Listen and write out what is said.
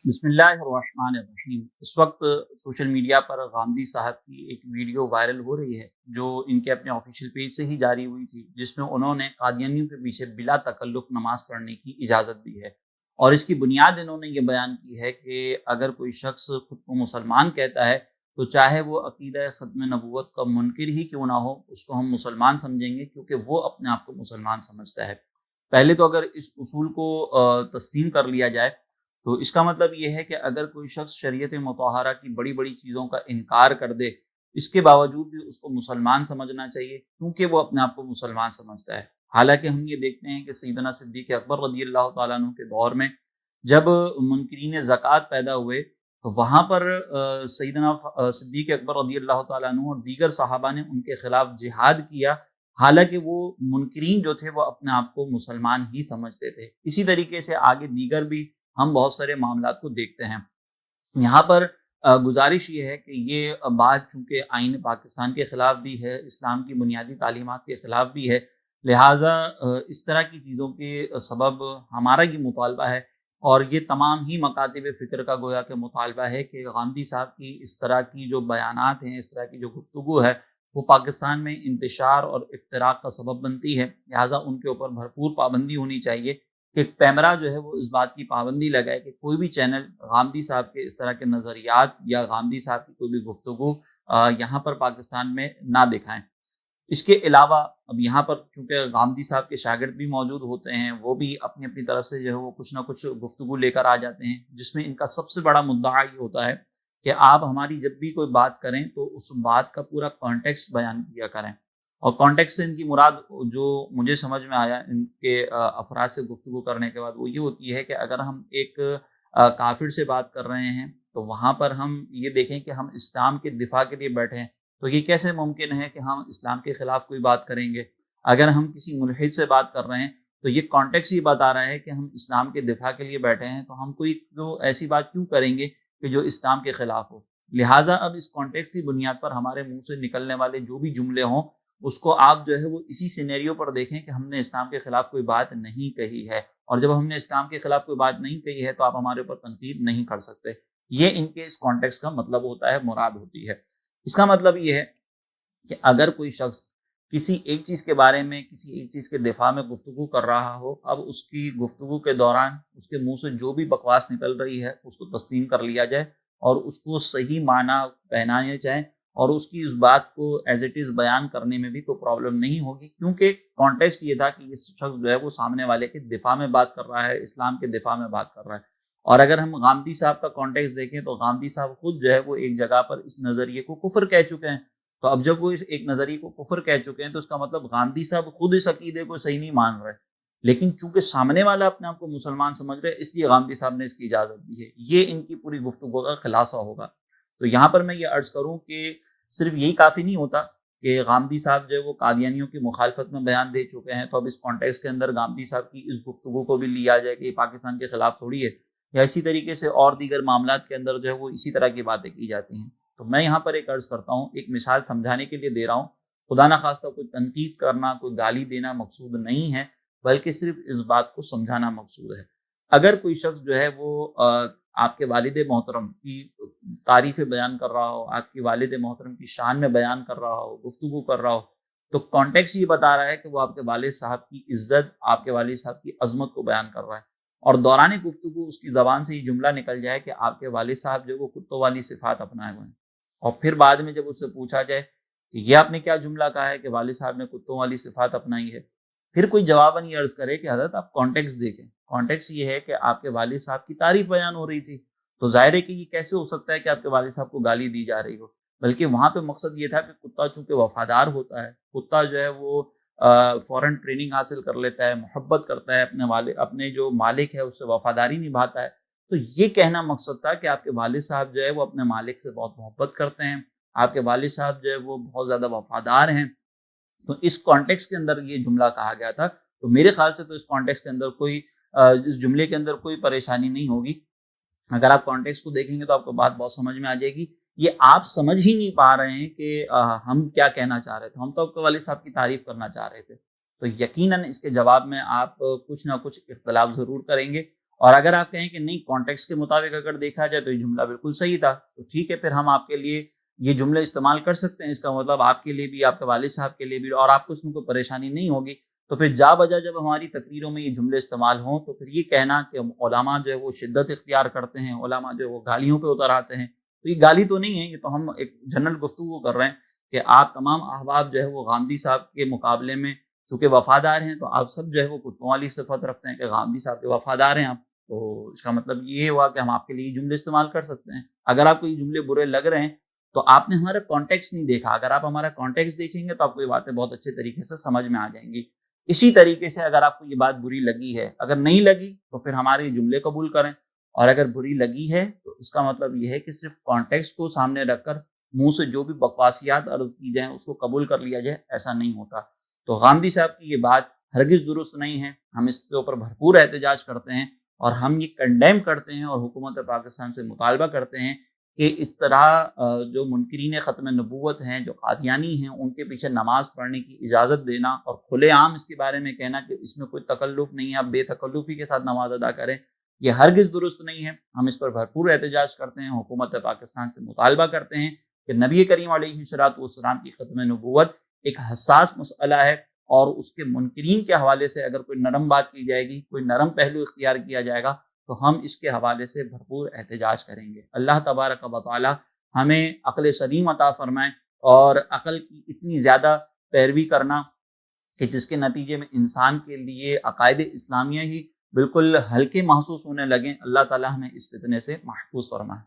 بسم اللہ الرحمن الرحیم۔ اس وقت سوشل میڈیا پر غامدی صاحب کی ایک ویڈیو وائرل ہو رہی ہے جو ان کے اپنے آفیشیل پیج سے ہی جاری ہوئی تھی، جس میں انہوں نے قادیانیوں کے پیچھے بلا تکلف نماز پڑھنے کی اجازت دی ہے، اور اس کی بنیاد انہوں نے یہ بیان کی ہے کہ اگر کوئی شخص خود کو مسلمان کہتا ہے تو چاہے وہ عقیدہ ختم نبوت کا منکر ہی کیوں نہ ہو، اس کو ہم مسلمان سمجھیں گے، کیونکہ وہ اپنے آپ کو مسلمان سمجھتا ہے۔ پہلے تو اگر اس اصول کو تسلیم کر لیا جائے تو اس کا مطلب یہ ہے کہ اگر کوئی شخص شریعت مطہرہ کی بڑی بڑی چیزوں کا انکار کر دے، اس کے باوجود بھی اس کو مسلمان سمجھنا چاہیے، کیونکہ وہ اپنے آپ کو مسلمان سمجھتا ہے۔ حالانکہ ہم یہ دیکھتے ہیں کہ سیدنا صدیق اکبر رضی اللہ تعالیٰ عنہ کے دور میں جب منکرین زکوٰۃ پیدا ہوئے تو وہاں پر سیدنا صدیق اکبر رضی اللہ تعالیٰ عنہ اور دیگر صحابہ نے ان کے خلاف جہاد کیا، حالانکہ وہ منکرین جو تھے وہ اپنے آپ کو مسلمان ہی سمجھتے تھے۔ اسی طریقے سے آگے دیگر بھی ہم بہت سارے معاملات کو دیکھتے ہیں۔ یہاں پر گزارش یہ ہے کہ یہ بات چونکہ آئین پاکستان کے خلاف بھی ہے، اسلام کی بنیادی تعلیمات کے خلاف بھی ہے، لہٰذا اس طرح کی چیزوں کے سبب ہمارا یہ مطالبہ ہے، اور یہ تمام ہی مکاتب فکر کا گویا کہ مطالبہ ہے کہ غامدی صاحب کی اس طرح کی جو بیانات ہیں، اس طرح کی جو گفتگو ہے، وہ پاکستان میں انتشار اور افتراق کا سبب بنتی ہے، لہٰذا ان کے اوپر بھرپور پابندی ہونی چاہیے کہ پیمرا جو ہے وہ اس بات کی پابندی لگائے کہ کوئی بھی چینل غامدی صاحب کے اس طرح کے نظریات یا غامدی صاحب کی کوئی بھی گفتگو یہاں پر پاکستان میں نہ دکھائیں۔ اس کے علاوہ اب یہاں پر چونکہ غامدی صاحب کے شاگرد بھی موجود ہوتے ہیں، وہ بھی اپنی اپنی طرف سے جو ہے وہ کچھ نہ کچھ گفتگو لے کر آ جاتے ہیں، جس میں ان کا سب سے بڑا مدعا یہ ہوتا ہے کہ آپ ہماری جب بھی کوئی بات کریں تو اس بات کا پورا کانٹیکسٹ بیان کیا کریں۔ اور کانٹیکسٹ سے ان کی مراد جو مجھے سمجھ میں آیا ان کے افراد سے گفتگو کرنے کے بعد، وہ یہ ہوتی ہے کہ اگر ہم ایک کافر سے بات کر رہے ہیں تو وہاں پر ہم یہ دیکھیں کہ ہم اسلام کے دفاع کے لیے بیٹھے ہیں، تو یہ کیسے ممکن ہے کہ ہم اسلام کے خلاف کوئی بات کریں گے؟ اگر ہم کسی ملحد سے بات کر رہے ہیں تو یہ کانٹیکسٹ یہ بتا رہا ہے کہ ہم اسلام کے دفاع کے لیے بیٹھے ہیں، تو ہم کوئی تو ایسی بات کیوں کریں گے کہ جو اسلام کے خلاف ہو؟ لہٰذا اب اس کانٹیکسٹ کی بنیاد پر ہمارے منہ سے نکلنے والے جو بھی جملے ہوں، اس کو آپ جو ہے وہ اسی سینیریو پر دیکھیں کہ ہم نے اسلام کے خلاف کوئی بات نہیں کہی ہے، اور جب ہم نے اسلام کے خلاف کوئی بات نہیں کہی ہے تو آپ ہمارے اوپر تنقید نہیں کر سکتے۔ یہ ان کے اس کانٹیکسٹ کا مطلب ہوتا ہے، مراد ہوتی ہے۔ اس کا مطلب یہ ہے کہ اگر کوئی شخص کسی ایک چیز کے بارے میں، کسی ایک چیز کے دفاع میں گفتگو کر رہا ہو، اب اس کی گفتگو کے دوران اس کے منہ سے جو بھی بکواس نکل رہی ہے اس کو تسلیم کر لیا جائے، اور اس کو صحیح معنی پہنائے جائیں، اور اس کی اس بات کو ایز اٹ از بیان کرنے میں بھی کوئی پرابلم نہیں ہوگی، کیونکہ کانٹیکسٹ یہ تھا کہ یہ شخص جو ہے وہ سامنے والے کے دفاع میں بات کر رہا ہے، اسلام کے دفاع میں بات کر رہا ہے۔ اور اگر ہم غامدی صاحب کا کانٹیکسٹ دیکھیں تو غامدی صاحب خود جو ہے وہ ایک جگہ پر اس نظریے کو کفر کہہ چکے ہیں، تو اب جب وہ اس ایک نظریے کو کفر کہہ چکے ہیں تو اس کا مطلب غامدی صاحب خود اس عقیدے کو صحیح نہیں مان رہے، لیکن چونکہ سامنے والا اپنے آپ کو مسلمان سمجھ رہے، اس لیے غامدی صاحب نے اس کی اجازت دی ہے۔ یہ ان کی پوری گفتگو کا خلاصہ ہوگا۔ تو یہاں پر میں یہ عرض کروں کہ صرف یہی کافی نہیں ہوتا کہ غامدی صاحب جو ہے وہ قادیانیوں کی مخالفت میں بیان دے چکے ہیں، تو اب اس کانٹیکسٹ کے اندر غامدی صاحب کی اس گفتگو کو بھی لیا جائے کہ یہ پاکستان کے خلاف تھوڑی ہے، یا اسی طریقے سے اور دیگر معاملات کے اندر جو ہے وہ اسی طرح کی باتیں کی جاتی ہیں۔ تو میں یہاں پر ایک عرض کرتا ہوں، ایک مثال سمجھانے کے لیے دے رہا ہوں، خدا نہ خواستہ کوئی تنقید کرنا، کوئی گالی دینا مقصود نہیں ہے، بلکہ صرف اس بات کو سمجھانا مقصود ہے۔ اگر کوئی شخص جو ہے وہ آپ کے والد محترم کی تعریفیں بیان کر رہا ہو، آپ کی والد محترم کی شان میں بیان کر رہا ہو، گفتگو کر رہا ہو، تو کانٹیکسٹ یہ بتا رہا ہے کہ وہ آپ کے والد صاحب کی عزت، آپ کے والد صاحب کی عظمت کو بیان کر رہا ہے، اور دوران گفتگو اس کی زبان سے یہ جملہ نکل جائے کہ آپ کے والد صاحب جو وہ کتوں والی صفات اپنائے ہوئے ہیں، اور پھر بعد میں جب اس سے پوچھا جائے کہ یہ آپ نے کیا جملہ کہا ہے کہ والد صاحب نے کتوں والی صفات اپنائی ہے، پھر کوئی جواباً یہ عرض کرے کہ حضرت آپ کانٹیکسٹ دیکھیں، کانٹیکسٹ یہ ہے کہ آپ کے والد صاحب کی تعریف بیان ہو رہی تھی، تو ظاہر ہے کہ یہ کیسے ہو سکتا ہے کہ آپ کے والد صاحب کو گالی دی جا رہی ہو؟ بلکہ وہاں پہ مقصد یہ تھا کہ کتا چونکہ وفادار ہوتا ہے، کتا جو ہے وہ فوراً ٹریننگ حاصل کر لیتا ہے، محبت کرتا ہے اپنے جو مالک ہے اس سے وفاداری نبھاتا ہے، تو یہ کہنا مقصد تھا کہ آپ کے والد صاحب جو ہے وہ اپنے مالک سے بہت محبت کرتے ہیں، آپ کے والد صاحب جو ہے وہ بہت زیادہ وفادار ہیں۔ تو اس کانٹیکسٹ کے اندر یہ جملہ کہا گیا تھا، تو میرے خیال سے تو اس کانٹیکسٹ کے اندر اس جملے کے اندر کوئی پریشانی نہیں ہوگی۔ اگر آپ کانٹیکسٹ کو دیکھیں گے تو آپ کو بات بہت سمجھ میں آ جائے گی۔ یہ آپ سمجھ ہی نہیں پا رہے ہیں کہ ہم کیا کہنا چاہ رہے تھے، ہم تو آپ کے والد صاحب کی تعریف کرنا چاہ رہے تھے، تو یقیناً اس کے جواب میں آپ کچھ نہ کچھ اختلاف ضرور کریں گے، اور اگر آپ کہیں کہ نہیں کانٹیکسٹ کے مطابق اگر دیکھا جائے تو یہ جملہ بالکل صحیح تھا، تو ٹھیک ہے، پھر ہم آپ کے لیے یہ جملے استعمال کر سکتے ہیں، اس کا مطلب آپ کے لیے بھی، آپ کے والد صاحب کے لیے بھی، اور آپ کو اس میں کوئی پریشانی نہیں ہوگی۔ تو پھر جا بجا جب ہماری تقریروں میں یہ جملے استعمال ہوں تو پھر یہ کہنا کہ علماء جو ہے وہ شدت اختیار کرتے ہیں، علماء جو ہے وہ گالیوں پہ اتر آتے ہیں، تو یہ گالی تو نہیں ہے، یہ تو ہم ایک جنرل گفتگو کر رہے ہیں کہ آپ تمام احباب جو ہے وہ غامدی صاحب کے مقابلے میں چونکہ وفادار ہیں، تو آپ سب جو ہے وہ کتوں والی صفت رکھتے ہیں کہ غامدی صاحب کے وفادار ہیں آپ، تو اس کا مطلب یہ ہوا کہ ہم آپ کے لیے یہ جملے استعمال کر سکتے ہیں۔ اگر آپ کو یہ جملے برے لگ رہے ہیں تو آپ نے ہمارا کانٹیکس نہیں دیکھا، اگر آپ ہمارا کانٹیکس دیکھیں گے تو آپ کو یہ باتیں بہت اچھے طریقے سے سمجھ میں آ جائیں گی۔ اسی طریقے سے اگر آپ کو یہ بات بری لگی ہے، اگر نہیں لگی تو پھر ہمارے یہ جملے قبول کریں، اور اگر بری لگی ہے تو اس کا مطلب یہ ہے کہ صرف کانٹیکس کو سامنے رکھ کر منہ سے جو بھی بکواسیات عرض کی جائیں اس کو قبول کر لیا جائے، ایسا نہیں ہوتا۔ تو غامدی صاحب کی یہ بات ہرگز درست نہیں ہے، ہم اس کے اوپر بھرپور احتجاج کرتے ہیں، اور ہم یہ کنڈیم کرتے ہیں اور حکومت پاکستان سے مطالبہ کرتے ہیں کہ اس طرح جو منکرین ختم نبوت ہیں، جو قادیانی ہیں، ان کے پیچھے نماز پڑھنے کی اجازت دینا اور کھلے عام اس کے بارے میں کہنا کہ اس میں کوئی تکلف نہیں ہے، آپ بے تکلفی کے ساتھ نماز ادا کریں، یہ ہرگز درست نہیں ہے۔ ہم اس پر بھرپور احتجاج کرتے ہیں، حکومت پاکستان سے مطالبہ کرتے ہیں کہ نبی کریم علیہ الصلوۃ والسلام کی ختم نبوت ایک حساس مسئلہ ہے، اور اس کے منکرین کے حوالے سے اگر کوئی نرم بات کی جائے گی، کوئی نرم پہلو اختیار کیا جائے گا تو ہم اس کے حوالے سے بھرپور احتجاج کریں گے۔ اللہ تبارک و تعالی ہمیں عقل سلیم عطا فرمائے، اور عقل کی اتنی زیادہ پیروی کرنا کہ جس کے نتیجے میں انسان کے لیے عقائد اسلامیہ ہی بالکل ہلکے محسوس ہونے لگیں، اللہ تعالی ہمیں اس فتنے سے محفوظ فرمائے۔